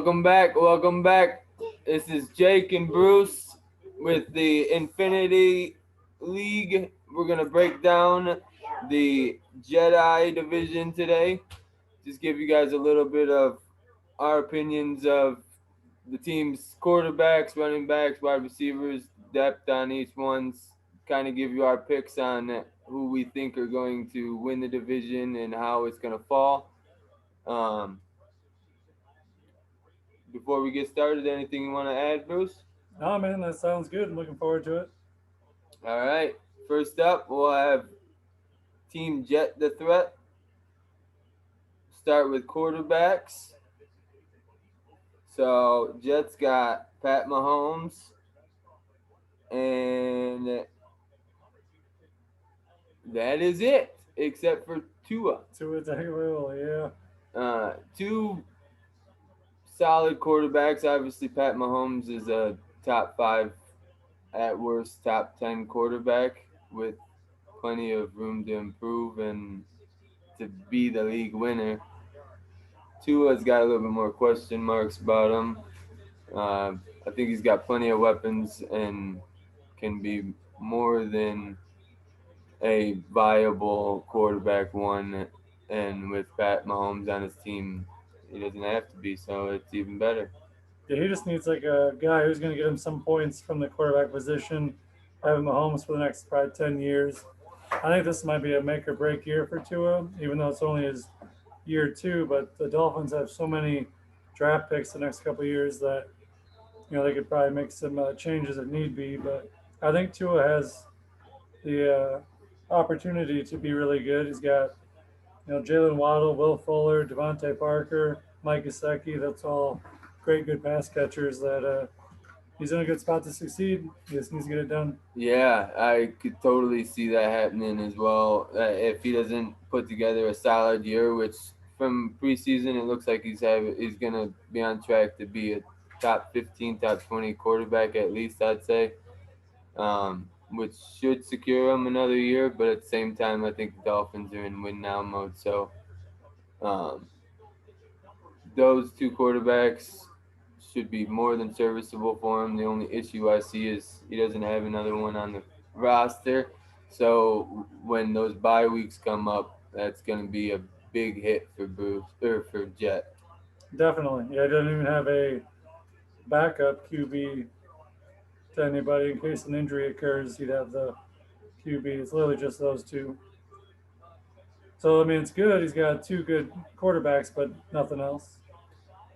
Welcome back. Welcome back. This is Jake and Bruce with the Infinity League. We're going to break down the Jedi division today. Just give you guys a little bit of our opinions of the team's quarterbacks, running backs, wide receivers, depth on each one's. Kind of give you our picks on who we think are going to win the division and how it's going to fall. Um, Before we get started, anything you want to add, Bruce? Oh man, that sounds good. I'm looking forward to it. All right. First up, we'll have Team Jet the Threat. Start with quarterbacks. So Jets got Pat Mahomes, and that is it, except for Tua. To it, well, yeah. Two solid quarterbacks. Obviously, Pat Mahomes is a top five, at worst, top 10 quarterback with plenty of room to improve and to be the league winner. Tua's got a little bit more question marks about him. Uh, I think he's got plenty of weapons and can be more than a viable quarterback one. And with Pat Mahomes on his team, he doesn't have to be, so it's even better. Yeah, he just needs like a guy who's going to get him some points from the quarterback position, having Mahomes for the next probably 10 years. I think this might be a make or break year for Tua, even though it's only his year two. But the Dolphins have so many draft picks the next couple of years that they could probably make some changes if need be. But I think Tua has the opportunity to be really good. He's got Jalen Waddle, Will Fuller, Devontae Parker, Mike Gesicki. That's all great, good pass catchers that he's in a good spot to succeed. He just needs to get it done. Yeah, I could totally see that happening as well. If he doesn't put together a solid year, which from preseason it looks like he's gonna be on track to be a top 15, top 20 quarterback at least. I'd say, which should secure him another year. But at the same time, I think the Dolphins are in win now mode. So um, those two quarterbacks should be more than serviceable for him. The only issue I see is he doesn't have another one on the roster. So when those bye weeks come up, that's going to be a big hit for Bruce or for Jet. Definitely. Yeah, he doesn't even have a backup QB to anybody in case an injury occurs. He'd have the QB. It's literally just those two. So I mean, it's good. He's got two good quarterbacks, but nothing else.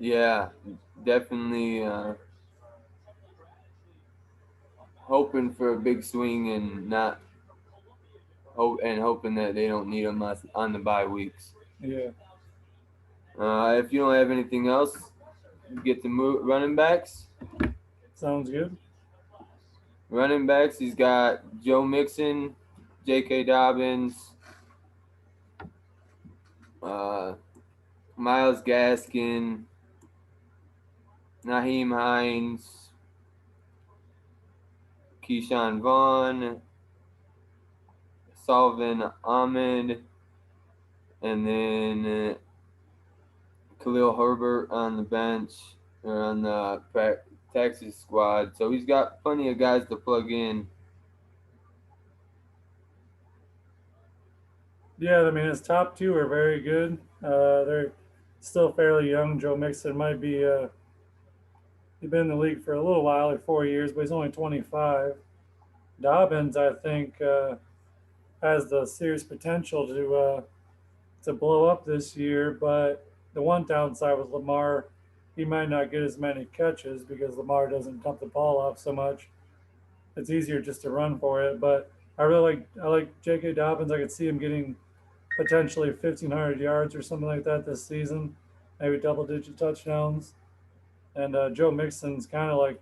Yeah, definitely hoping for a big swing and not hoping that they don't need him on the bye weeks. Yeah, If you don't have anything else, get to running backs. sounds good. Running backs, he's got Joe Mixon, J.K. Dobbins, uh, Miles Gaskin, Naheem Hines, Keyshawn Vaughn, Salvin Ahmed, and then Khalil Herbert on the bench or on the taxi squad. So he's got plenty of guys to plug in. Yeah, I mean his top two are very good. They're still fairly young. Joe Mixon might be he's been in the league for a little while, like 4 years, but he's only 25. Dobbins, I think, has the serious potential to blow up this year, but the one downside with Lamar, he might not get as many catches because Lamar doesn't dump the ball off so much. It's easier just to run for it. But I like J.K. Dobbins. I could see him getting potentially 1,500 yards or something like that this season, maybe double-digit touchdowns. And Joe Mixon's kind of like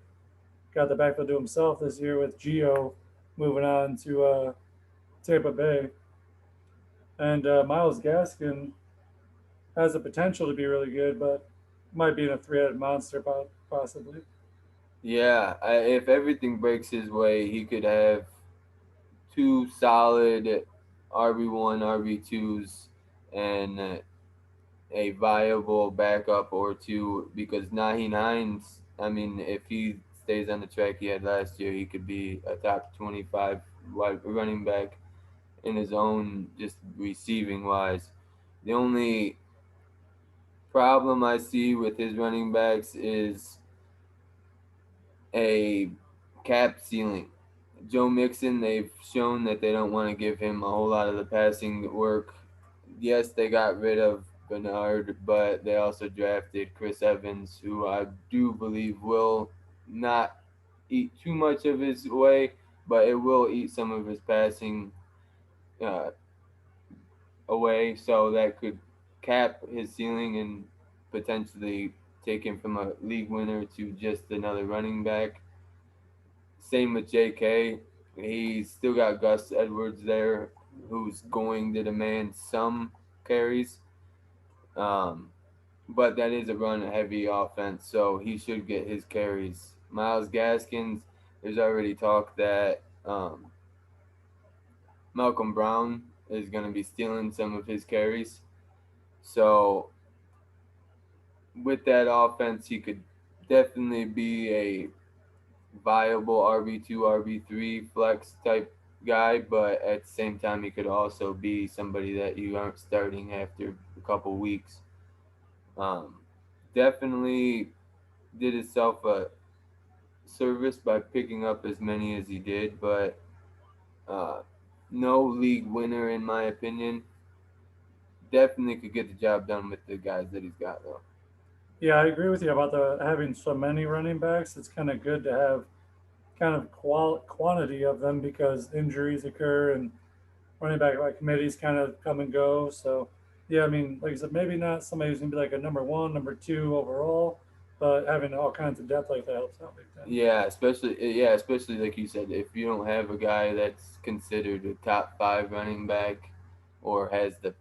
got the backfield to himself this year with Gio moving on to Tampa Bay. And Miles Gaskin has the potential to be really good, but might be in a three-headed monster possibly. If everything breaks his way, he could have two solid RB1, RB2s, and a viable backup or two because Nahin Hines, I mean, if he stays on the track he had last year, he could be a top 25 wide running back in his own, just receiving wise. The only problem I see with his running backs is a cap ceiling. Joe Mixon, they've shown that they don't want to give him a whole lot of the passing work. Yes, they got rid of Bernard, but they also drafted Chris Evans, who I do believe will not eat too much of his way, but it will eat some of his passing uh, away. So that could cap his ceiling and potentially take him from a league winner to just another running back. Same with JK. He's still got Gus Edwards there, who's going to demand some carries. Um, but that is a run heavy offense, so he should get his carries. Miles Gaskins, there's already talk that Malcolm Brown is going to be stealing some of his carries. So with that offense, he could definitely be a viable RB2, RB3 flex type guy, but at the same time, he could also be somebody that you aren't starting after a couple weeks. Um, Definitely did himself a service by picking up as many as he did, but uh, no league winner, in my opinion. Definitely could get the job done with the guys that he's got, though. Yeah, I agree with you about the having so many running backs. It's kind of good to have kind of quantity of them because injuries occur and running back like committees kind of come and go. So yeah, I mean, like I said, maybe not somebody who's gonna be like a number one, number two overall, but having all kinds of depth like that helps out big time. Yeah, especially like you said, if you don't have a guy that's considered a top five running back or has the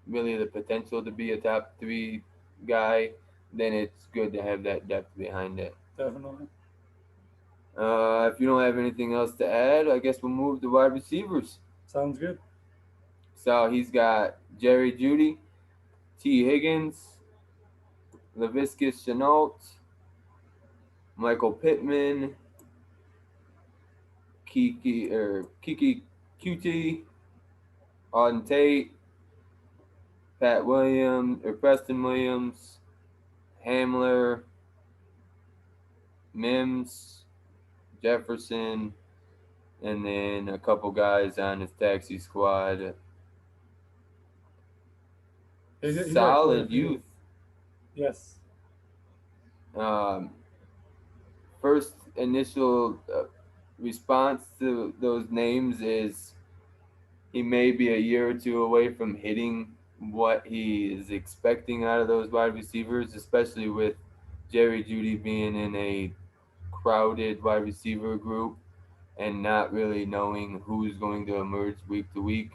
really the potential to be a top three guy, then it's good to have that depth behind it. Definitely. If you don't have anything else to add, I guess we'll move to wide receivers. Sounds good. So he's got Jerry Judy, T. Higgins, Laviscus Chenault, Michael Pittman, Kiki QT, Auden Tate, Pat Williams or Preston Williams, Hamler, Mims, Jefferson, and then a couple guys on his taxi squad. He's got quite a Solid few. youth. Yes. Um, First initial response to those names is he may be a year or two away from hitting what he is expecting out of those wide receivers, especially with Jerry Judy being in a crowded wide receiver group and not really knowing who's going to emerge week to week.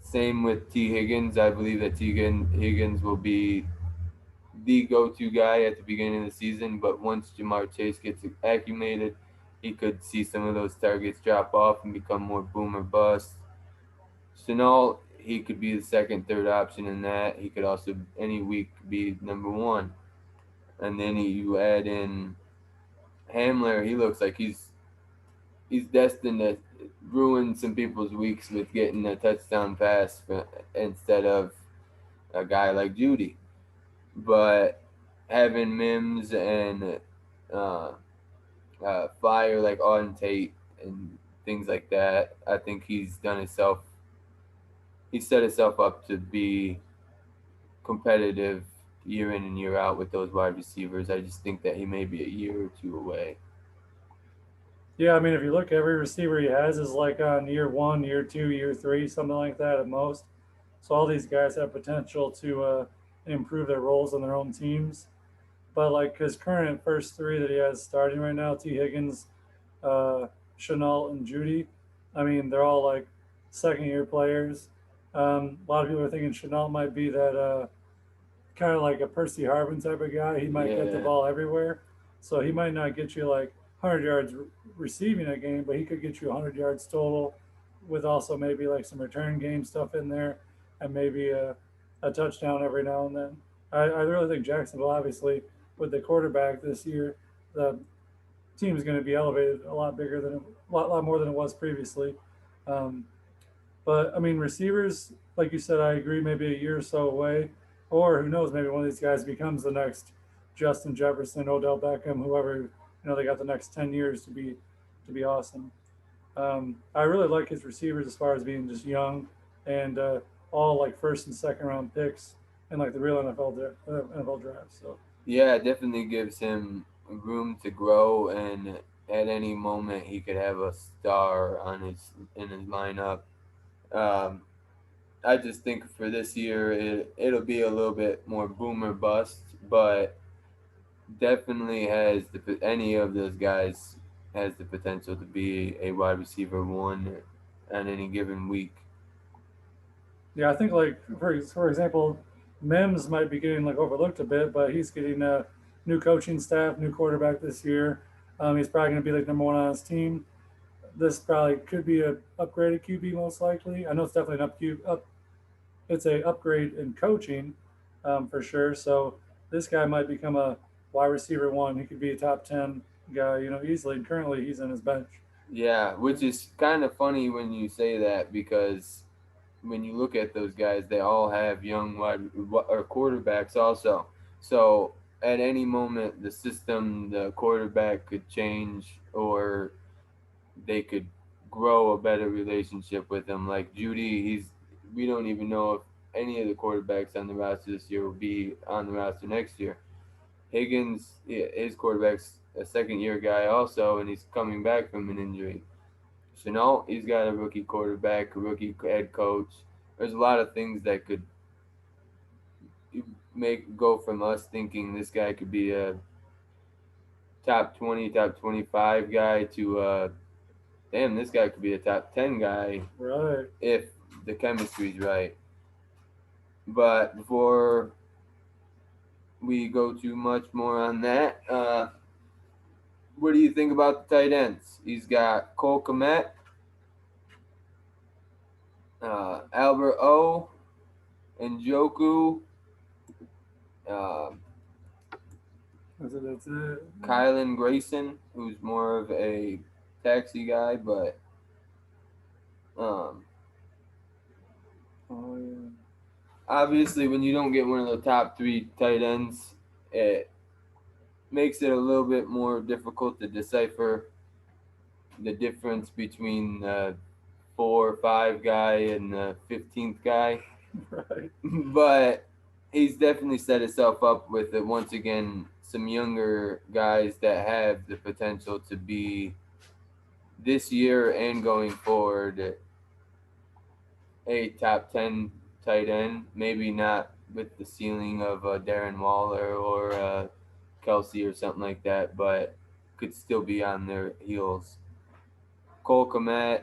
Same with T. Higgins. I believe that Higgins will be the go-to guy at the beginning of the season, but once Jamar Chase gets acclimated, he could see some of those targets drop off and become more boom or bust. Chenault, he could be the second, third option in that. He could also any week be number one. And then you add in Hamler. He looks like he's destined to ruin some people's weeks with getting a touchdown pass instead of a guy like Judy. But having Mims and uh, Fire like Auden Tate and things like that, I think he set himself up to be competitive year in and year out with those wide receivers. I just think that he may be a year or two away. Yeah, I mean, if you look, every receiver he has is like on year one, year two, year three, something like that at most. So all these guys have potential to improve their roles on their own teams. But like his current first three that he has starting right now, T. Higgins, uh, Chenault, and Judy, I mean, they're all like second year players. A lot of people are thinking Chenault might be that kind of like a Percy Harvin type of guy. He might get the Yeah, ball everywhere. So he might not get you like 100 yards receiving a game, but he could get you 100 yards total with also maybe like some return game stuff in there and maybe a touchdown every now and then. I really think Jacksonville, obviously, with the quarterback this year, the team is going to be elevated a lot bigger than lot more than it was previously. Um, but I mean, receivers, like you said, I agree. Maybe a year or so away, or who knows? Maybe one of these guys becomes the next Justin Jefferson, Odell Beckham, whoever. They got the next 10 years to be awesome. I really like his receivers as far as being just young and all like first and second round picks and like the real NFL draft. So Yeah, it definitely gives him room to grow, and at any moment he could have a star on his in his lineup. Um, I just think for this year it'll be a little bit more boomer bust, but definitely has any of those guys has the potential to be a wide receiver one on any given week. yeah, I think like for example, Mims might be getting like overlooked a bit, but he's getting a new coaching staff, new quarterback this year. He's probably going to be like number one on his team. This probably could be a upgraded QB most likely. I know it's definitely up. It's a upgrade in coaching for sure. So this guy might become a wide receiver one. He could be a top 10 guy, easily. And currently he's on his bench. Yeah, which is kind of funny when you say that because when you look at those guys, they all have young or quarterbacks also. So at any moment, the system, the quarterback could change, or they could grow a better relationship with him. Like Judy, we don't even know if any of the quarterbacks on the roster this year will be on the roster next year. Higgins, his quarterback's a second year guy also, and he's coming back from an injury. Chenault, he's got a rookie quarterback, a rookie head coach. There's a lot of things that could make go from us thinking this guy could be a top 20, top 25 guy to damn, this guy could be a top 10 guy Right. if the chemistry's right. But before we go too much more on that, what do you think about the tight ends? He's got Cole Komet, Albert O, and Joku, uh, That's it. Kylan Grayson, who's more of a taxi guy, but um, Oh, yeah. obviously when you don't get one of the top three tight ends, it makes it a little bit more difficult to decipher the difference between the 4 or 5 guy and the 15th guy. Right. But he's definitely set himself up with it once again some younger guys that have the potential to be this year and going forward a top 10 tight end. Maybe not with the ceiling of Darren Waller or Kelsey or something like that, but could still be on their heels. Cole Komet,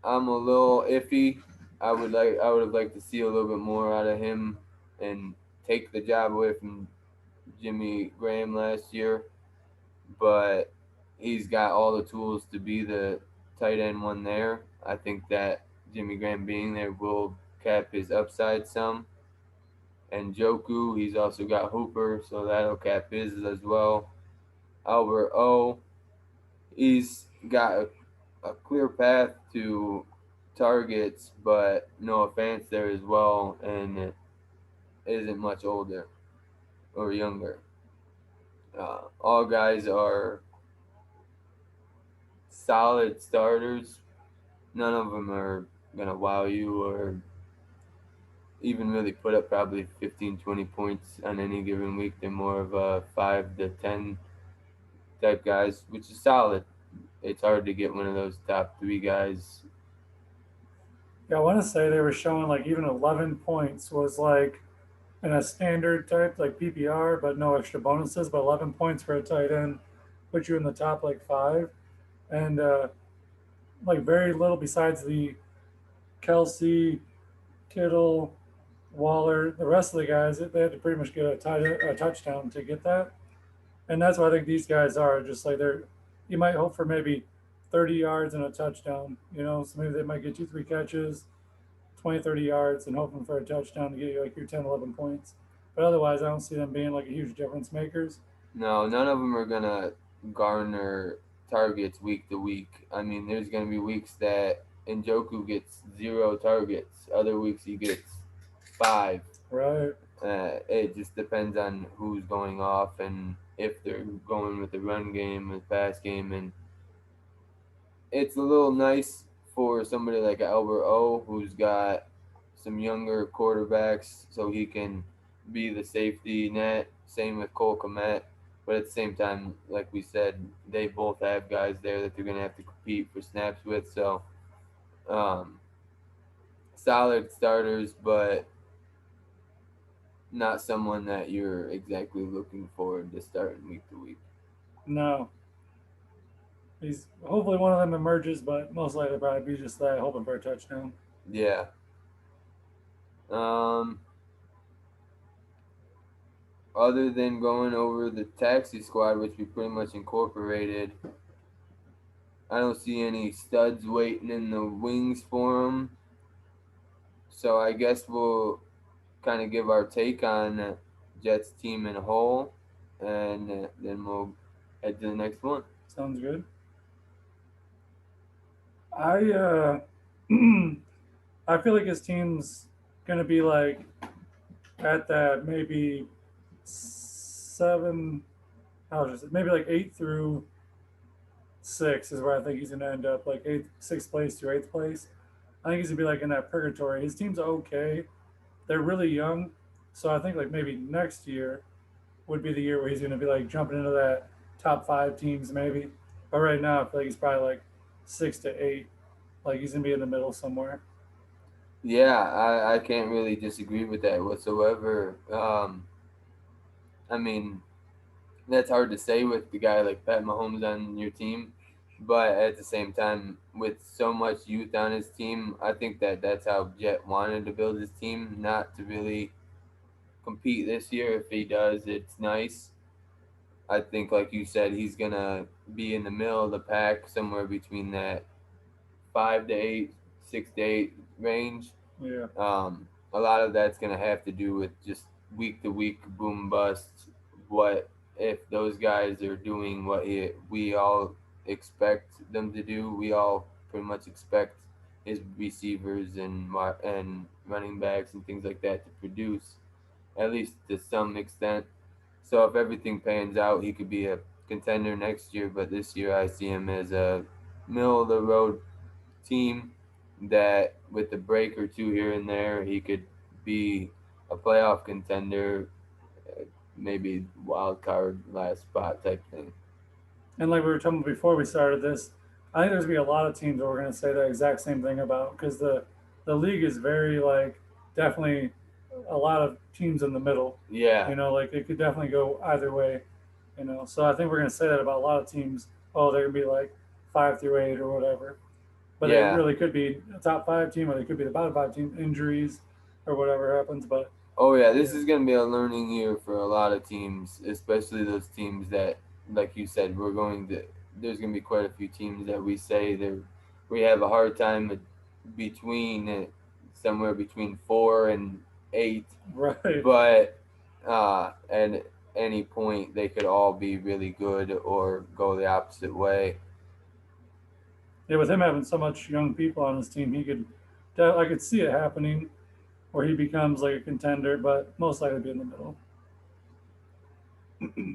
I'm a little iffy. I would have liked to see a little bit more out of him and take the job away from Jimmy Graham last year, but he's got all the tools to be the tight end one there. I think that Jimmy Graham being there will cap his upside some. And Joku, he's also got Hooper, so that'll cap his as well. Albert O, he's got a clear path to targets, but Noah Fant there as well, and isn't much older or younger. All guys are solid starters. None of them are gonna wow you or even really put up probably 15, 20 points on any given week. They're more of a 5 to 10 type guys, which is solid. It's hard to get one of those top three guys. Yeah, I want to say they were showing like even 11 points was like in a standard type like PPR, but no extra bonuses. But 11 points for a tight end put you in the top like five, and like very little besides the Kelsey, Kittle, Waller, the rest of the guys. They had to pretty much get a touchdown to get that, and that's what I think these guys are. Just like they're, you might hope for maybe 30 yards and a touchdown. So maybe they might get 2, 3 catches, 20, 30 yards and hoping for a touchdown to get you like your 10, 11 points. But otherwise, I don't see them being like a huge difference makers. No, none of them are gonna garner targets week to week. I mean, there's gonna be weeks that Njoku gets 0 targets. Other weeks he gets 5. Right. It just depends on who's going off and if they're going with the run game, the pass game, and it's a little nice for somebody like Albert O, who's got some younger quarterbacks, so he can be the safety net. Same with Cole Komet, but at the same time, like we said, they both have guys there that they're gonna have to compete for snaps with. So um, solid starters, but not someone that you're exactly looking forward to starting week to week. No. He's hopefully one of them emerges, but most likely probably be just that, hoping for a touchdown. Yeah. Um, Other than going over the taxi squad, which we pretty much incorporated, I don't see any studs waiting in the wings for him. So I guess we'll kind of give our take on Jets team in a whole, and then we'll head to the next one. Sounds good. I I feel like his team's gonna be like at that maybe 7. How is it? Maybe like 8 through 6 is where I think he's gonna end up. Like eighth, sixth place to eighth place. I think he's gonna be like in that purgatory. His team's okay. They're really young, so I think like maybe next year would be the year where he's gonna be like jumping into that top 5 teams maybe. But right now, I feel like he's probably like 6 to 8. Like he's gonna be in the middle somewhere. Yeah, I can't really disagree with that whatsoever. I mean, that's hard to say with the guy like Pat Mahomes on your team, but at the same time, with so much youth on his team, I think that that's how Jet wanted to build his team, not to really compete this year. If he does, it's nice. I think, like you said, he's gonna be in the middle of the pack, somewhere between that 5 to 8, 6 to 8 range. Yeah. A lot of that's going to have to do with just week to week boom bust. What if those guys are doing what we all expect them to do? We all pretty much expect his receivers and running backs and things like that to produce, at least to some extent. So if everything pans out, he could be a contender next year. But this year, I see him as a middle of the road team that with a break or two here and there, he could be a playoff contender, maybe wild card last spot type thing. And like we were talking before we started this, I think there's gonna be a lot of teams that we're gonna say the exact same thing about because the league is very like definitely a lot of teams in the middle. Yeah, Like it could definitely go either way. So I think we're gonna say that about a lot of teams. Oh, they're gonna be like 5 through 8 or whatever. But they yeah. really could be a top 5 team, or they could be the bottom 5 team. Injuries or whatever happens, but Oh yeah, this yeah, is gonna be a learning year for a lot of teams, especially those teams that, like you said, we're going to. There's gonna be quite a few teams that we say we have a hard time between somewhere between 4 and 8, right. but at any point they could all be really good or go the opposite way. Yeah, with him having so much young people on his team, I could see it happening where he becomes like a contender, but most likely be in the middle.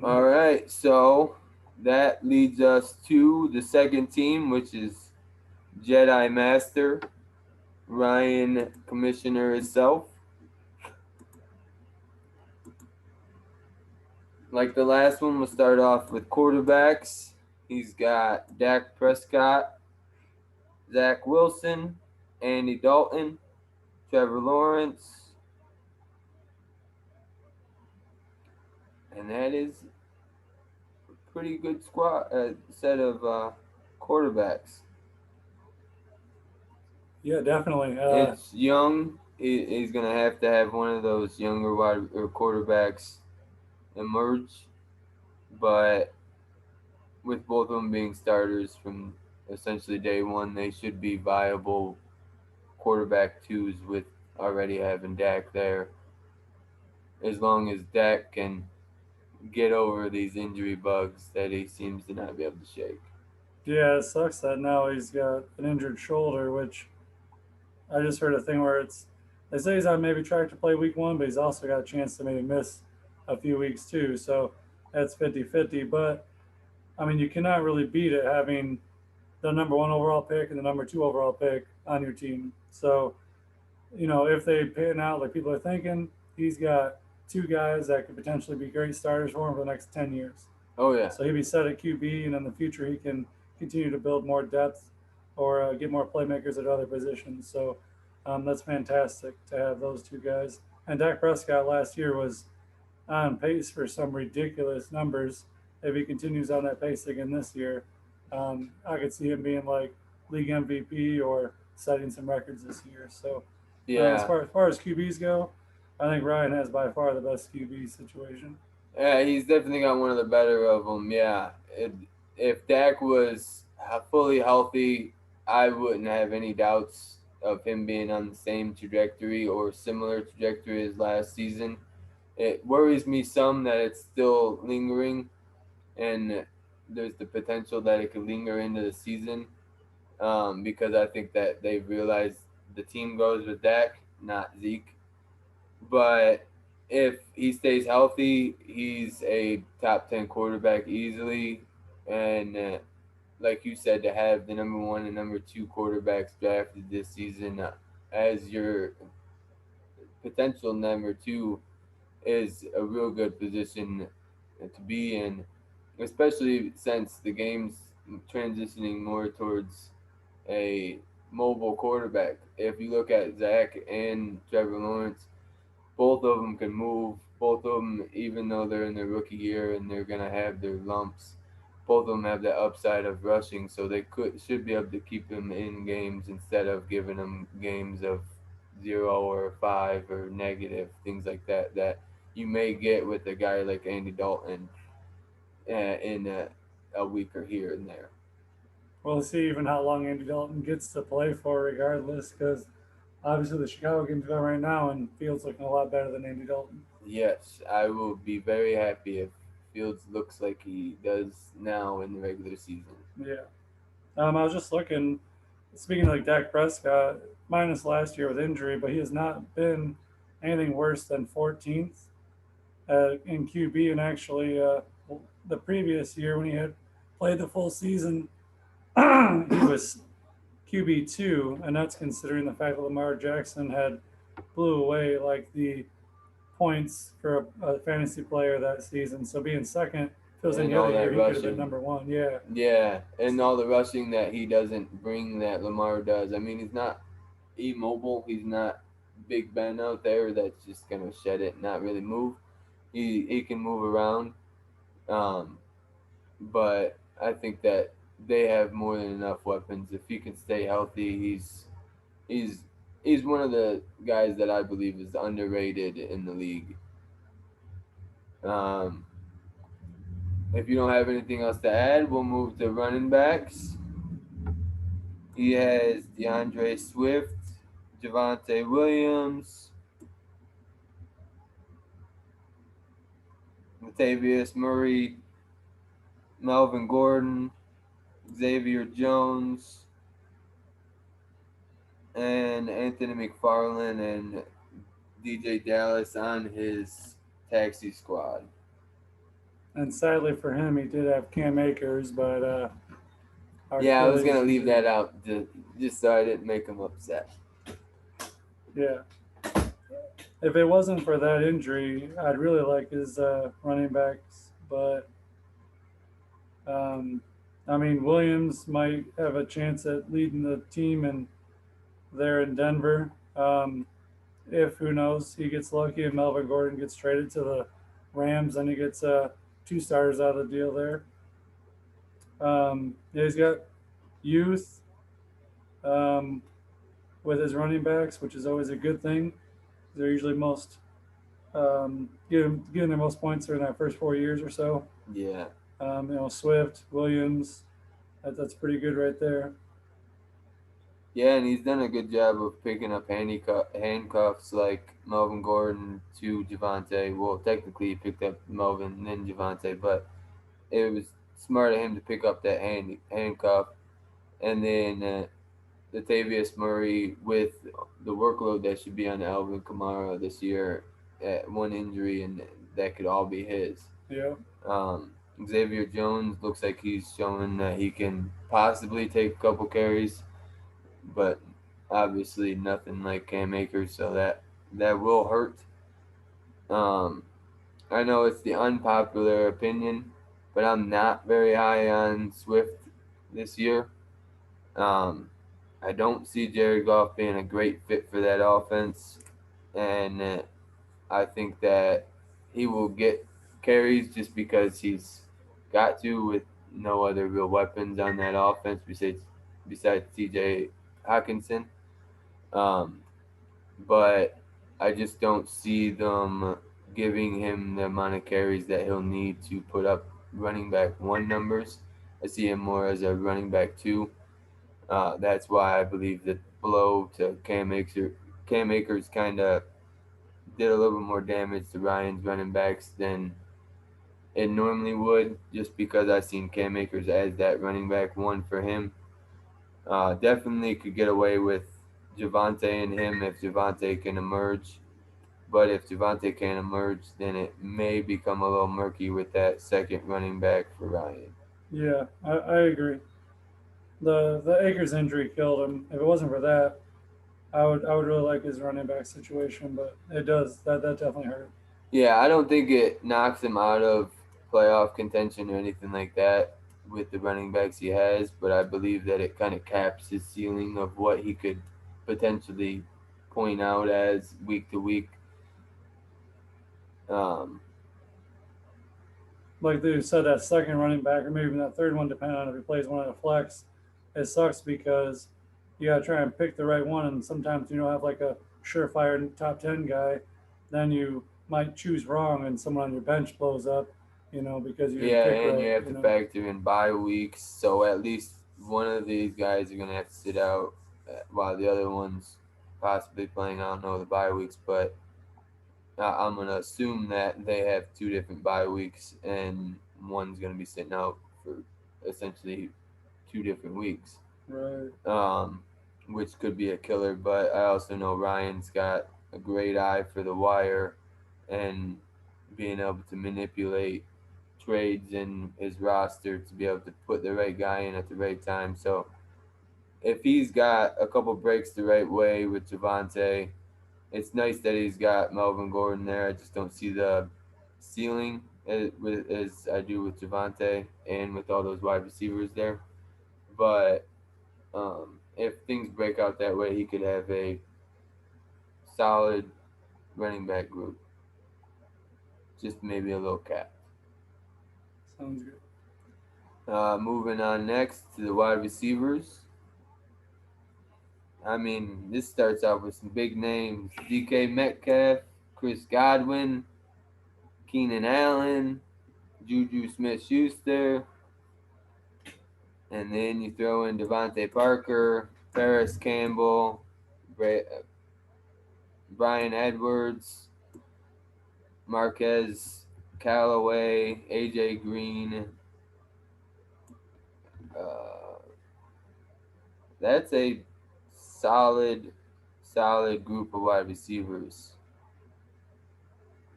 All right, so that leads us to the second team, which is Jedi Master Ryan, Commissioner itself. Like the last one, we'll start off with quarterbacks. He's got Dak Prescott, Zach Wilson, Andy Dalton, Trevor Lawrence, and that is a pretty good squad set of quarterbacks. Yeah, definitely. It's young. He's gonna have to have one of those younger wide or quarterbacks emerge, but with both of them being starters from essentially day one, they should be viable quarterback twos with already having Dak there. As long as Dak can get over these injury bugs that he seems to not be able to shake. Yeah, it sucks that now he's got an injured shoulder, which I just heard a thing where they say he's on maybe track to play week one, but he's also got a chance to maybe miss a few weeks too. So that's 50-50. But I mean, you cannot really beat it having the number one overall pick and the number two overall pick on your team. So, if they pan out like people are thinking, he's got two guys that could potentially be great starters for him for the next 10 years. Oh yeah, So he'd be set at QB, and in the future, he can continue to build more depth or get more playmakers at other positions. So that's fantastic to have those two guys. And Dak Prescott last year was on pace for some ridiculous numbers. If he continues on that pace again this year, I could see him being like league MVP or setting some records this year. So as yeah, far as QBs go, I think Ryan has by far the best QB situation. yeah. He's definitely got one of the better of them. Yeah, if Dak was fully healthy, I wouldn't have any doubts of him being on the same trajectory or similar trajectory as last season. It worries me some that it's still lingering, and there's the potential that it could linger into the season. Because I think that they've realized the team goes with Dak, not Zeke. But if he stays healthy, he's a top 10 quarterback easily. And like you said, to have the number one and number two quarterbacks drafted this season as your potential number two is a real good position to be in, especially since the game's transitioning more towards a mobile quarterback. If you look at Zach and Trevor Lawrence, both of them can move. Both of them, even though they're in their rookie year and they're gonna have their lumps, both of them have the upside of rushing, so they should be able to keep them in games instead of giving them games of 0 or 5 or negative things like that that you may get with a guy like Andy Dalton in a week or here and there. We'll see even how long Andy Dalton gets to play for, regardless, because obviously the Chicago game's going right now, and Fields looking a lot better than Andy Dalton. Yes, I will be very happy if Fields looks like he does now in the regular season. Yeah. I was just looking. Speaking of like Dak Prescott, minus last year with injury, but he has not been anything worse than 14th in QB. And actually, the previous year when he had played the full season, he was QB2, and that's considering the fact that Lamar Jackson had blew away like the points for a fantasy player that season. So being second, if it was any And other all year, that he could have been rushing. number one. Yeah, Yeah, and all the rushing that he doesn't bring that Lamar does. I mean, he's not immobile. He's not Big Ben out there that's just gonna shed it, and not really move. He can move around, um, but I think that they have more than enough weapons. If he can stay healthy, he's he's one of the guys that I believe is underrated in the league. Um, if you don't have anything else to add, we'll move to running backs. He has DeAndre Swift, Javante Williams, Latavius Murray, Melvin Gordon, Xavier Jones, and Anthony McFarland and DJ Dallas on his taxi squad. and sadly for him, he did have Cam Akers, but heart Yeah, I was Achilles gonna leave injury. that out just so I didn't make him upset. Yeah, if it wasn't for that injury, I'd really like his running backs, but um, I mean Williams might have a chance at leading the team and there in Denver. If who knows, he gets lucky and Melvin Gordon gets traded to the Rams, and he gets two starters out of the deal there. Yeah, he's got youth um, with his running backs, which is always a good thing. They're usually most getting their most points during that first 4 years or so. Yeah, Swift, Williams, that's pretty good right there. Yeah, and he's done a good job of picking up handcuffs like Melvin Gordon to Javante. Well, technically he picked up Melvin and then Javante, but it was smart of him to pick up that handcuff. And then Latavius Murray with the workload that should be on Alvin Kamara this year at one injury, and that could all be his. Yeah, Um, Xavier Jones looks like he's showing that he can possibly take a couple carries, but obviously nothing like Cam Akers, so that will hurt. Um, I know it's the unpopular opinion, but I'm not very high on Swift this year. Um, I don't see Jared Goff being a great fit for that offense, and I think that he will get carries just because he's got to with no other real weapons on that offense besides T.J. Hawkinson. Um, but I just don't see them giving him the amount of carries that he'll need to put up running back one numbers. I see him more as a running back two. That's why I believe that blow to Cam Akers kind of did a little bit more damage to Ryan's running backs than it normally would, just because I've seen Cam Akers as that running back one for him. Definitely could get away with Javante and him if Javante can emerge. But if Javante can't emerge, then it may become a little murky with that second running back for Ryan. yeah, I agree. The Akers injury killed him. If it wasn't for that, I would really like his running back situation, but it does that definitely hurt. Yeah, I don't think it knocks him out of playoff contention or anything like that with the running backs he has, but I believe that it kind of caps his ceiling of what he could potentially point out as week to week. Um, Like they said, that second running back, or maybe even that third one, depending on if he plays one of the flex, it sucks because you got to try and pick the right one, and sometimes you don't have like a surefire top 10 guy, then you might choose wrong, and someone on your bench blows up, because you didn't yeah, pick and you right. have to factor in bye weeks, so at least one of these guys are going to have to sit out while the other one's possibly playing. I don't know the bye weeks, but I'm going to assume that they have two different bye weeks, and one's going to be sitting out for essentially 2 different weeks, Right. um, which could be a killer. But I also know Ryan's got a great eye for the wire and being able to manipulate trades in his roster to be able to put the right guy in at the right time. So if he's got a couple breaks the right way with Javante, it's nice that he's got Melvin Gordon there. I just don't see the ceiling as I do with Javante and with all those wide receivers there. But if things break out that way, he could have a solid running back group, just maybe a little cap. Sounds good. Moving on next to the wide receivers. I mean, this starts out with some big names: DK Metcalf, Chris Godwin, Keenan Allen, Juju Smith-Schuster, and then you throw in Devontae Parker, Paris Campbell, Brian Edwards, Marquez Callaway, AJ Green. Uh, that's a solid, solid group of wide receivers.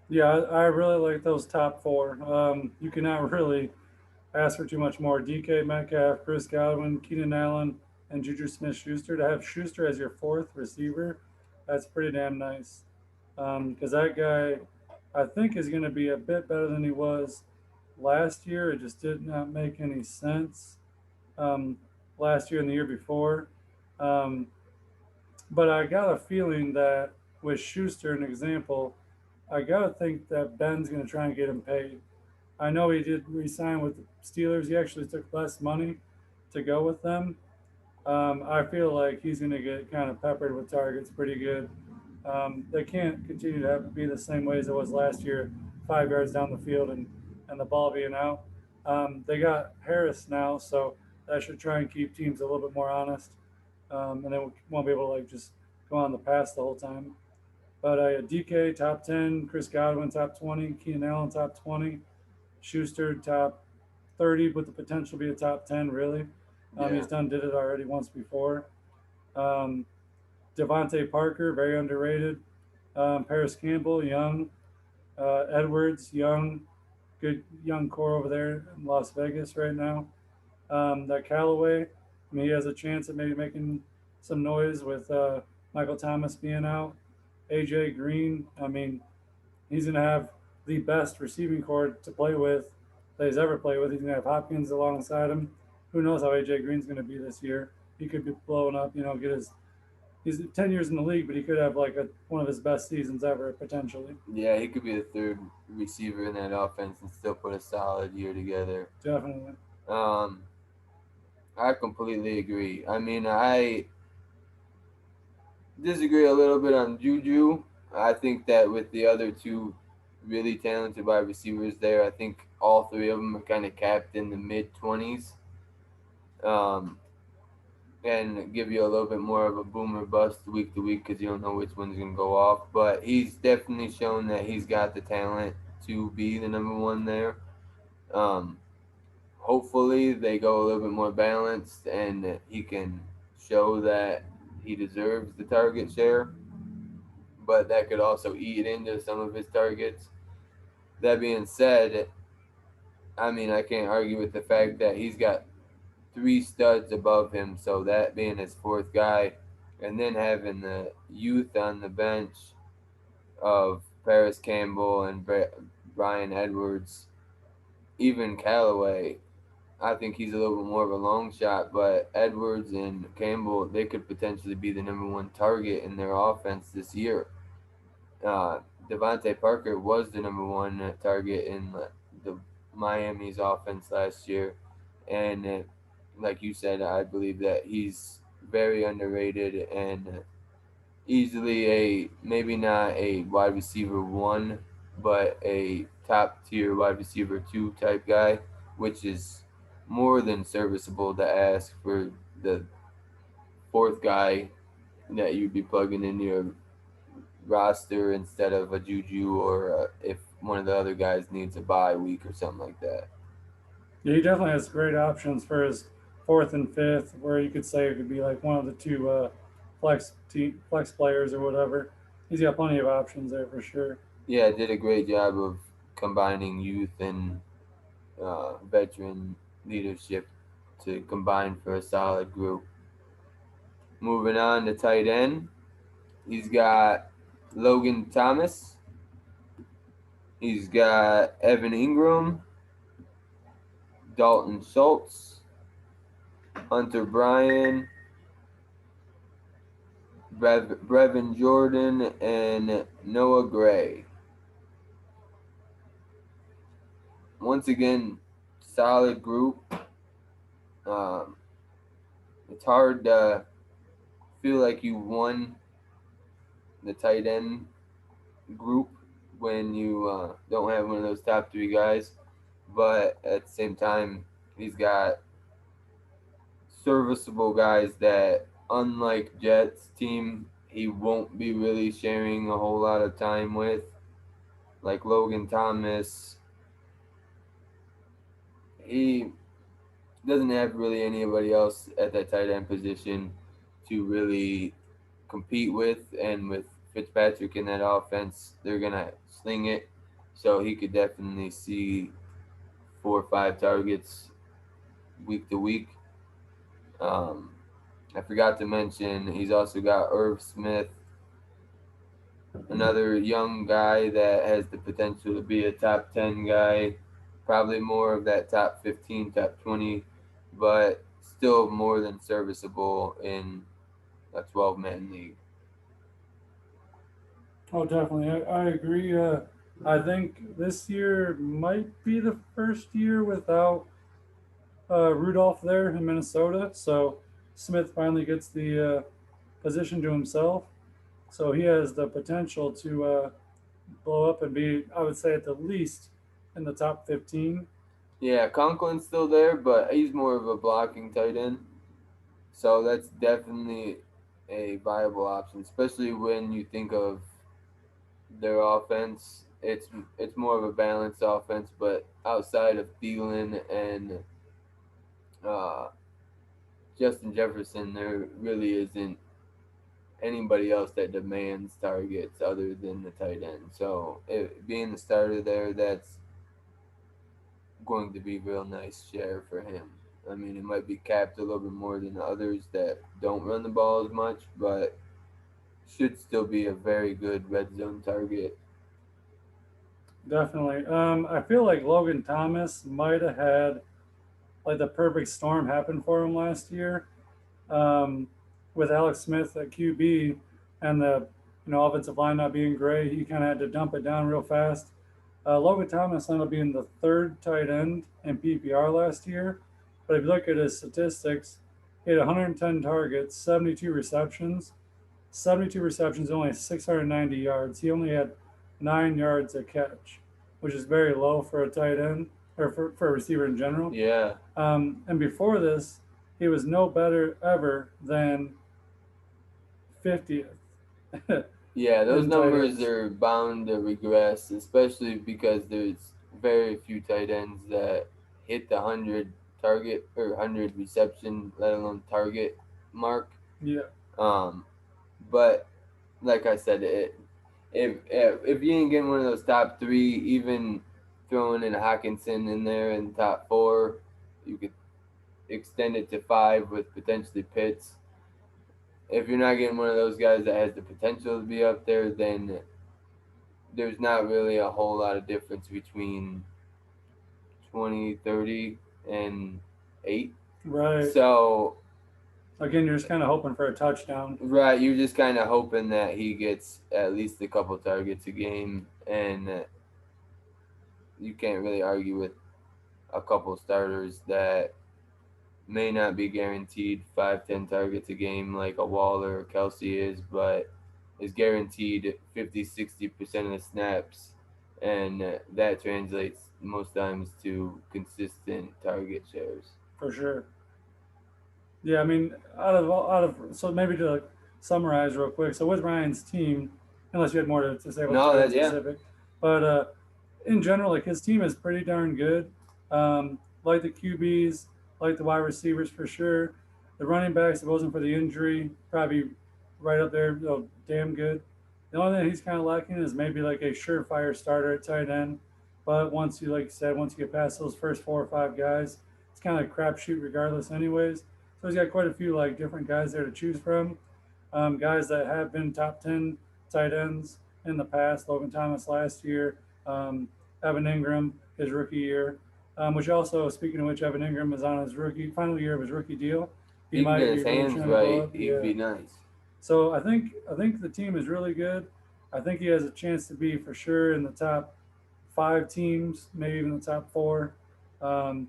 Yeah, I really like those top four. You cannot really ask for too much more. DK Metcalf, Chris Godwin, Keenan Allen, and Juju Smith Schuster. To have Schuster as your fourth receiver, that's pretty damn nice. Because that guy, I think, is going to be a bit better than he was last year. It just did not make any sense um, last year and the year before. Um, but I got a feeling that with Schuster, an example, I got to think that Ben's going to try and get him paid. I know he did resign with the Steelers. He actually took less money to go with them. I feel like he's going to get kind of peppered with targets pretty good. They can't continue to have it be the same way as it was last year, 5 yards down the field and the ball being out. They got Harris now, so that should try and keep teams a little bit more honest. and they won't be able to like just go on the pass the whole time. But DK top 10, Chris Godwin top 20, Keenan Allen top 20, Schuster top 30 with the potential to be a top 10. Really, Yeah, did it already once before. Um, Devontae Parker very underrated. Paris Campbell young. Edwards young, good young core over there in Las Vegas right now. That Callaway, I mean, he has a chance at maybe making some noise with Michael Thomas being out. AJ Green, I mean, he's going to have the best receiving core to play with that he's ever played with. He's going to have Hopkins alongside him. Who knows how AJ Green's going to be this year? He could be blowing up, get his. He's 10 years in the league, but he could have like one of his best seasons ever potentially. yeah, he could be the third receiver in that offense and still put a solid year together. Definitely. Um, I completely agree. I mean, I disagree a little bit on Juju. I think that with the other two really talented wide receivers there, I think all three of them are kind of capped in the mid 20s, um, and give you a little bit more of a boomer bust week to week because you don't know which one's going to go off. But he's definitely shown that he's got the talent to be the number one there. Um, Hopefully, they go a little bit more balanced and he can show that he deserves the target share, but that could also eat into some of his targets. That being said, I mean, I can't argue with the fact that he's got three studs above him, so that being his fourth guy, and then having the youth on the bench of Paris Campbell and Brian Edwards, even Callaway. I think he's a little bit more of a long shot, but Edwards and Campbell, they could potentially be the number one target in their offense this year. uh, Devontae Parker was the number one target in the Miami's offense last year, and like you said, I believe that he's very underrated and easily a maybe not a wide receiver one, but a top tier wide receiver two type guy, which is more than serviceable to ask for the fourth guy that you'd be plugging in your roster instead of a Juju or if one of the other guys needs a bye week or something like that. Yeah, he definitely has great options for his fourth and fifth, where you could say it could be like one of the two flex players or whatever. He's got plenty of options there for sure. Yeah, did a great job of combining youth and veteran leadership to combine for a solid group. Moving on to tight end, he's got Logan Thomas, he's got Evan Ingram, Dalton Schultz, Hunter Bryan, Brevin Jordan, and Noah Gray. Once again, solid group. Um, it's hard to feel like you won the tight end group when you don't have one of those top three guys. But at the same time, he's got serviceable guys that, unlike Jets' team, he won't be really sharing a whole lot of time with, like Logan Thomas. He doesn't have really anybody else at that tight end position to really compete with, and with Fitzpatrick in that offense, they're gonna sling it. So he could definitely see 4 or 5 targets week to week. Um, I forgot to mention he's also got Irv Smith, another young guy that has the potential to be a top 10 guy, probably more of that top 15, top 20, but still more than serviceable in a 12-man league. Oh, definitely. I agree. I think this year might be the first year without Rudolph there in Minnesota. So Smith finally gets the position to himself. So he has the potential to blow up and be, I would say, at the least in the top 15. Yeah, Conklin's still there, but he's more of a blocking tight end. So that's definitely a viable option, especially when you think of their offense. It's more of a balanced offense, but outside of Thielen and uh, Justin Jefferson, there really isn't anybody else that demands targets other than the tight end. So being the starter there, that's going to be a real nice share for him. I mean, it might be capped a little bit more than others that don't run the ball as much, but should still be a very good red zone target. Definitely. I feel like Logan Thomas might have had like the perfect storm happen for him last year, um, with Alex Smith at QB and the offensive line not being great. He kind of had to dump it down real fast. Logan Thomas ended up being the third tight end in PPR last year, but if you look at his statistics, he had 110 targets, 72 receptions, only 690 yards. He only had 9 yards a catch, which is very low for a tight end or for a receiver in general. Yeah, And before this, he was no better ever than 50th yeah, those in tight numbers ends. are bound to regress, especially because there's very few tight ends that hit the 100 target or 100 reception, let alone target mark. Yeah, Um, but like I said, if you ain't getting one of those top three, even throwing in Hawkinson in there in top four, you could extend it to five with potentially Pitts. If you're not getting one of those guys that has the potential to be up there, then there's not really a whole lot of difference between 20, 30, and 8. right. So, Again, you're just kind of hoping for a touchdown. right, you're just kind of hoping that he gets at least a couple targets a game, and you can't really argue with a couple starters that may not be guaranteed 5, 10 targets a game like a Waller or Kelsey is, but is guaranteed 50, 60% of the snaps, and that translates most times to consistent target shares. For sure. Yeah, I mean, so maybe to like summarize real quick. So with Ryan's team, unless you had more to say about No, tight that end yeah, specific, but in general, like his team is pretty darn good. Like the QBs, like the wide receivers for sure. The running backs, if it wasn't for the injury, probably right up there, damn good. The only thing he's kind of lacking is maybe like a surefire starter at tight end. But once you, like you said, once you get past those first 4 or 5 guys, it's kind of a crapshoot regardless, anyways. So he's got quite a few like different guys there to choose from. Guys that have been top 10 tight ends in the past. Logan Thomas last year, um, Evan Ingram his rookie year, which also, speaking of which, Evan Ingram is on his rookie final year of his rookie deal. if He he can get might his be really hands trying to blow right, up. he'd Yeah. be nice. So I think the team is really good. I think he has a chance to be for sure in the top 5 teams, maybe even the top four. Um,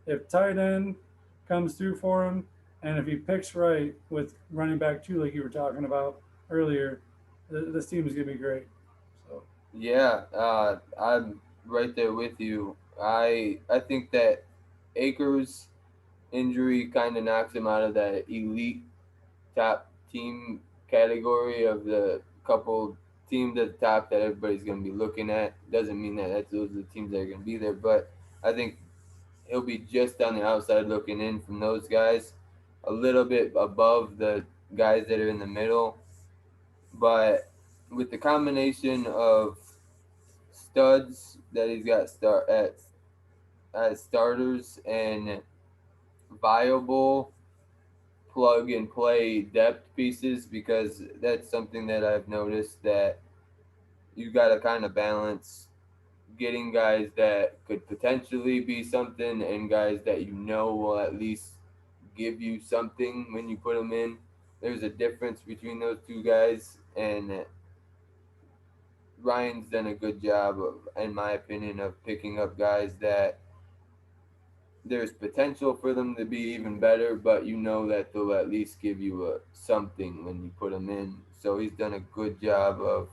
if tight end comes through for him, and if he picks right with running back too, like you were talking about earlier, this team is gonna be great. So Yeah, I'm right there with you. I think that Akers' injury kind of knocks him out of that elite top team category of the couple teams at the top that everybody's going to be looking at. Doesn't mean that those are the teams that are going to be there, but I think he'll be just on the outside looking in from those guys, a little bit above the guys that are in the middle. But with the combination of studs that he's got start at as starters and viable plug and play depth pieces, because that's something that I've noticed that you got to kind of balance getting guys that could potentially be something and guys that you know will at least give you something when you put them in. There's a difference between those two guys, and Ryan's done a good job of, in my opinion, of picking up guys that there's potential for them to be even better, but you know that they'll at least give you a something when you put them in. So he's done a good job of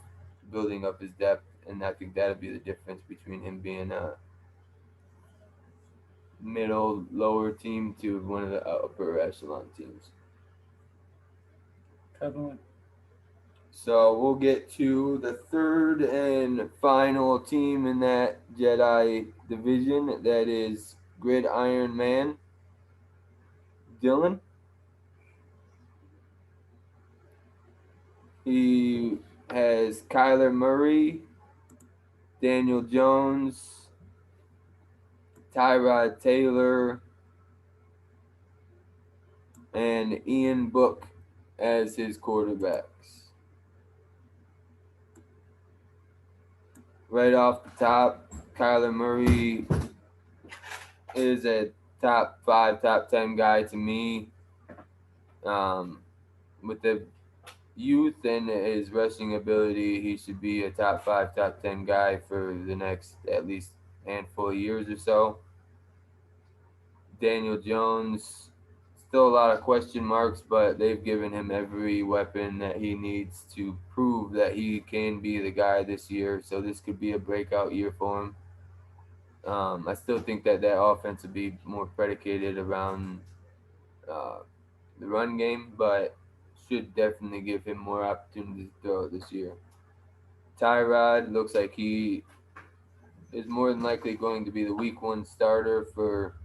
building up his depth, and I think that'll be the difference between him being middle lower team to one of the upper echelon teams. Definitely. So we'll get to the third and final team in that Jedi division. That is Gridiron Man Dylan. He has Kyler Murray, Daniel Jones, Tyrod Taylor, and Ian Book as his quarterbacks. Right off the top, Kyler Murray is a top five, top 10 guy to me. Um, with the youth and his rushing ability, he should be a top five, top 10 guy for the next at least handful of years or so. Daniel Jones, still a lot of question marks, but they've given him every weapon that he needs to prove that he can be the guy this year. So this could be a breakout year for him. I still think that that offense would be more predicated around uh, the run game, but should definitely give him more opportunities to throw this year. Tyrod looks like he is more than likely going to be the week one starter for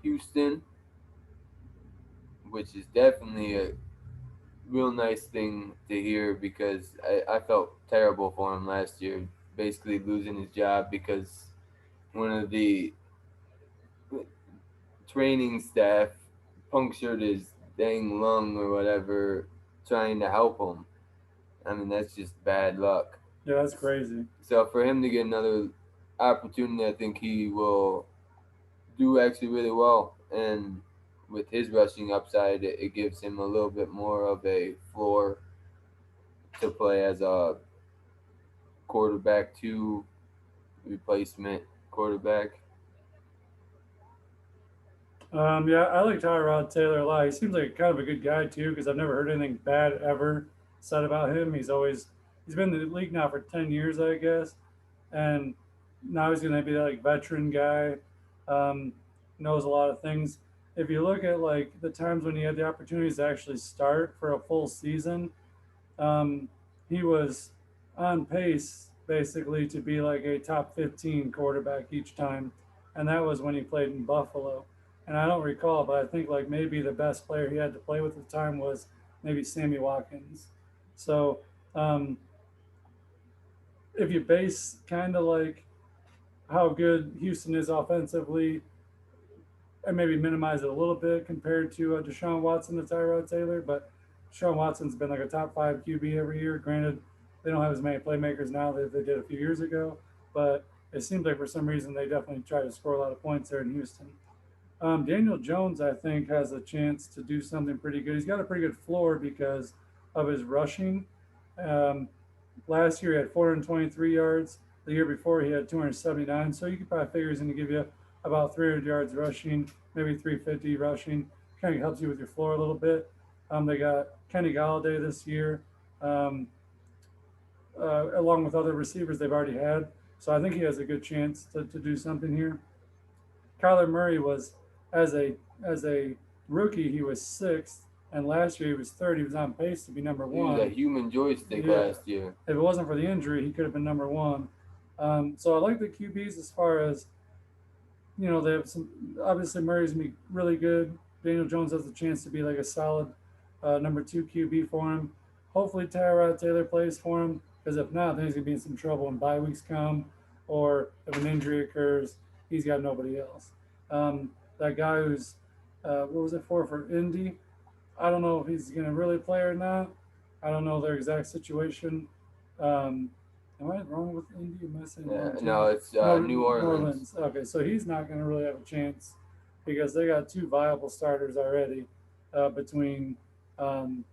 Houston, which is definitely a real nice thing to hear because I felt terrible for him last year, basically losing his job because one of the training staff punctured his dang lung or whatever trying to help him. I mean, that's just bad luck. Yeah, that's crazy. So for him to get another opportunity, I think he will do actually really well. And with his rushing upside, it gives him a little bit more of a floor to play as a quarterback two replacement quarterback. Yeah, I like Tyrod Taylor a lot. He seems like kind of a good guy too, because I've never heard anything bad ever said about him. He's been in the league now for 10 years, I guess, and now he's going to be that like veteran guy. Um, Knows a lot of things. If you look at like the times when he had the opportunities to actually start for a full season, um, he was on pace basically to be like a top 15 quarterback each time. And that was when he played in Buffalo. And I don't recall, but I think like maybe the best player he had to play with at the time was maybe Sammy Watkins. So um, if you base kind of like how good Houston is offensively and maybe minimize it a little bit compared to Deshaun Watson and Tyrod Taylor. But Deshaun Watson's been like a top five QB every year. Granted, they don't have as many playmakers now that they did a few years ago, but it seems like for some reason they definitely try to score a lot of points there in Houston. Daniel Jones, I think, has a chance to do something pretty good. He's got a pretty good floor because of his rushing. Um, Last year he had 423 yards. The year before he had 279. So you could probably figure he's going to give you about 300 yards rushing, maybe 350 rushing. Kind of helps you with your floor a little bit. They got Kenny Galladay this year, um, along with other receivers they've already had. So I think he has a good chance to do something here. Kyler Murray was as a as a rookie he was sixth, and last year he was third. He was on pace to be number He was a one. human joystick Yeah, last year. if it wasn't for the injury, he could have been number one. So I like the QBs as far as they have some. Obviously, Murray's gonna be really good. Daniel Jones has a chance to be like a solid number two QB for him. Hopefully, Tyrod Taylor plays for him because if not, then he's gonna be in some trouble when bye weeks come or if an injury occurs, he's got nobody else. That guy who's what was it for Indy? I don't know if he's going to really play or not. I don't know their exact situation. Um, am I wrong with Indy? Am I saying the Yeah, wrong no, team? it's No, New New Orleans. Orleans. Okay, so he's not going to really have a chance because they got two viable starters already between um,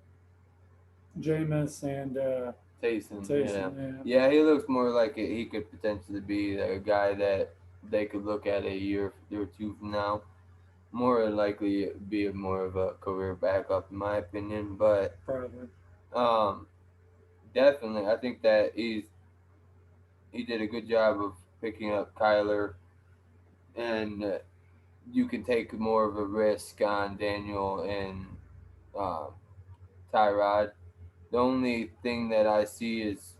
Jameis and Taysom, yeah. Taysom. Yeah, Yeah, he looks more like he could potentially be a guy that they could look at a year or two from now. More likely be more of a career backup, in my opinion. But probably. um, definitely, I think that he did a good job of picking up Kyler, and you can take more of a risk on Daniel and uh, Tyrod. The only thing that I see is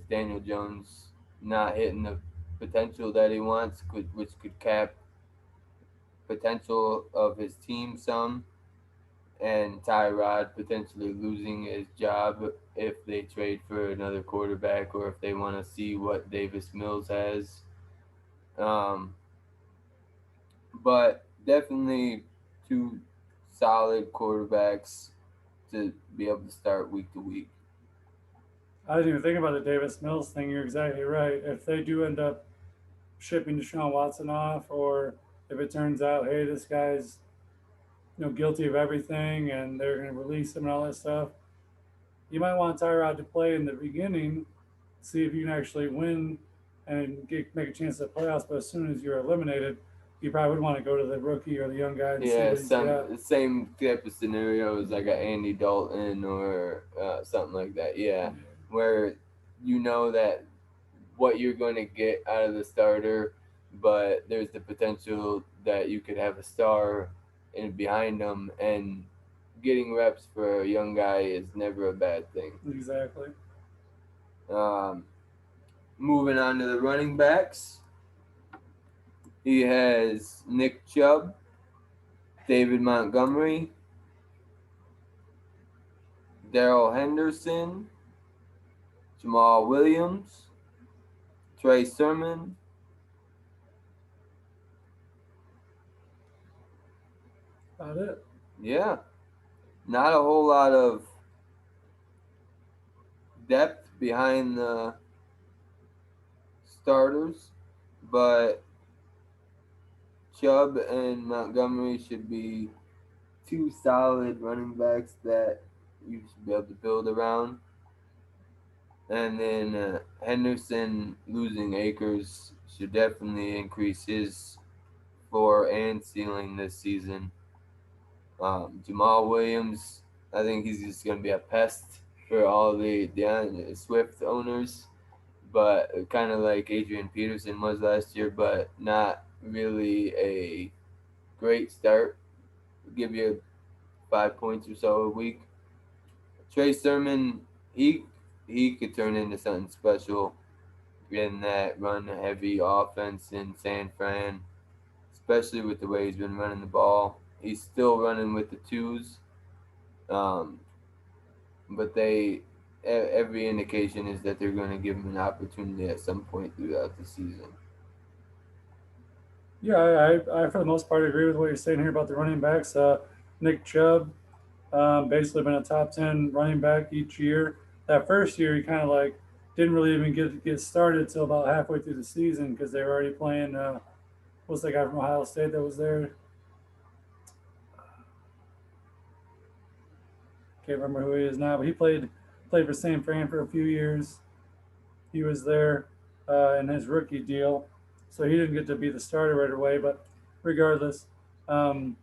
Daniel Jones not hitting the potential that he wants, which could cap potential of his team some, and Tyrod potentially losing his job if they trade for another quarterback or if they want to see what Davis Mills has. Um, but definitely two solid quarterbacks to be able to start week to week. I didn't even think about the Davis Mills thing. You're exactly right. If they do end up shipping Deshaun Watson off, or if it turns out, hey, this guy's guilty of everything, and they're going to release him and all that stuff, you might want Tyrod to play in the beginning, see if you can actually win and make a chance at the playoffs. But as soon as you're eliminated, you probably would want to go to the rookie or the young guy and see Yeah, what he's some got. same type of scenarios like a Andy Dalton or something like that. Yeah, where you know that what you're going to get out of the starter, but there's the potential that you could have a star in behind them, and getting reps for a young guy is never a bad thing. Exactly. Um, moving on to the running backs, he has Nick Chubb, David Montgomery, Daryl Henderson, Jamal Williams, Trey Sermon. About it. Yeah, not a whole lot of depth behind the starters, but Chubb and Montgomery should be two solid running backs that you should be able to build around. And then Henderson losing Akers should definitely increase his floor and ceiling this season. Jamal Williams, I think he's just going to be a pest for all the Swift owners, but kind of like Adrian Peterson was last year, but not really a great start. Give you 5 points or so a week. Trey Sermon, he could turn into something special in that run heavy offense in San Fran, especially with the way he's been running the ball. He's still running with the twos, um, but every indication is that they're going to give him an opportunity at some point throughout the season. Yeah, I for the most part agree with what you're saying here about the running backs. Nick Chubb, basically been a top 10 running back each year. That first year, he kind of like didn't really even get started till about halfway through the season because they were already playing. What's that guy from Ohio State that was there? Can't remember who he is now, but he played for San Fran for a few years. He was there in his rookie deal, so he didn't get to be the starter right away. But regardless, um,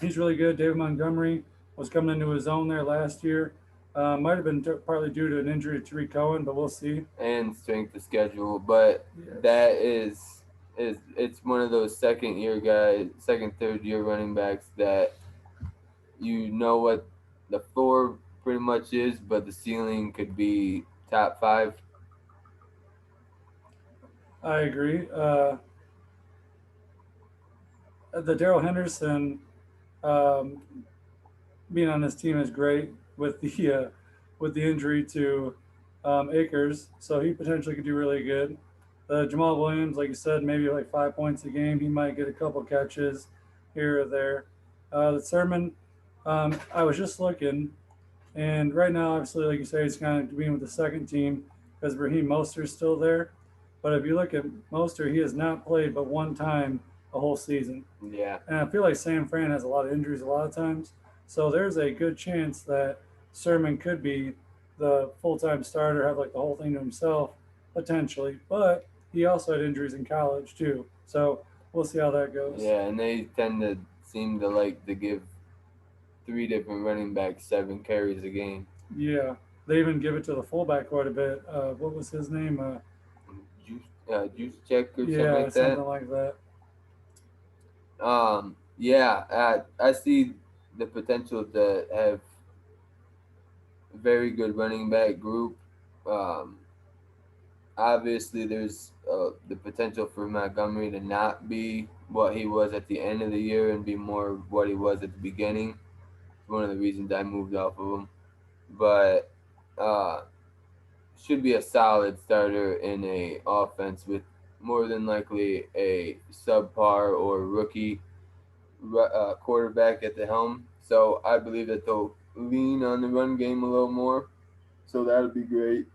he's really good. David Montgomery was coming into his own there last year. Might have been partly due to an injury to Tariq Cohen, but we'll see. And strength of schedule, but Yes. that is it's one of those second year guys, second third year running backs that you know what the floor pretty much is, but the ceiling could be top five. I agree. The Daryl Henderson um, being on this team is great with the injury to Akers, so he potentially could do really good. Jamal Williams, like you said, maybe like 5 points a game. He might get a couple catches here or there. The Sermon, I was just looking, and right now, obviously, like you say, he's kind of being with the second team because Raheem Mostert's still there. But if you look at Mostert, he has not played but one time a whole season. Yeah, And I feel like San Fran has a lot of injuries a lot of times. So there's a good chance that Sermon could be the full time starter, have like the whole thing to himself, potentially. But he also had injuries in college too. So we'll see how that goes. yeah, and they tend to seem to like to give three different running backs 7 carries a game. Yeah. They even give it to the fullback quite a bit. What was his name? Juice check or something Yeah, like something that. like that. Yeah, I see the potential to have a very good running back group. Um, Obviously, there's the potential for Montgomery to not be what he was at the end of the year and be more what he was at the beginning. It's one of the reasons I moved off of him. But uh, should be a solid starter in a offense with more than likely a subpar or rookie quarterback at the helm. So I believe that they'll lean on the run game a little more. So that'll be great.